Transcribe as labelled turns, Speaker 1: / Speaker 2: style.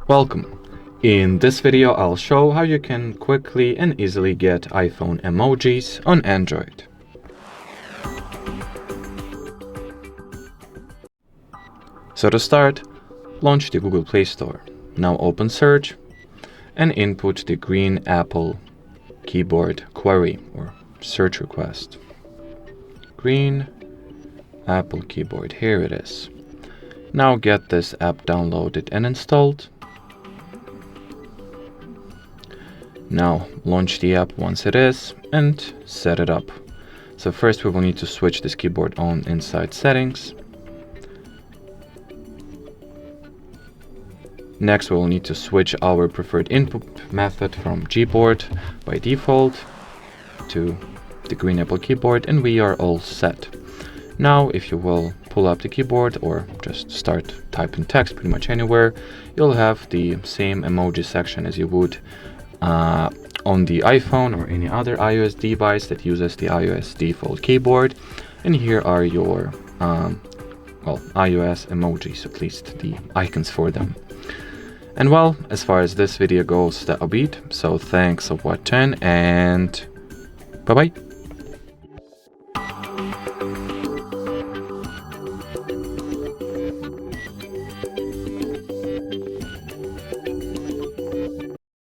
Speaker 1: Welcome. In this video I'll show how you can quickly and easily get iPhone emojis on Android. So to start, launch the Google Play Store. Now open search and input the green Apple keyboard query or search request. Green Apple keyboard, here it is. Now get this app downloaded and installed. Now launch the app once it is and set it up. So first we will need to switch this keyboard on inside settings. Next we will need to switch our preferred input method from Gboard by default to the green Apple keyboard, and we are all set. Now if you will pull up the keyboard or just start typing text pretty much anywhere, you'll have the same emoji section as you would on the iPhone or any other iOS device that uses the iOS default keyboard. And here are your iOS emojis, at least the icons for them. And well, as far as this video goes, that'll be it. So thanks for watching and bye bye.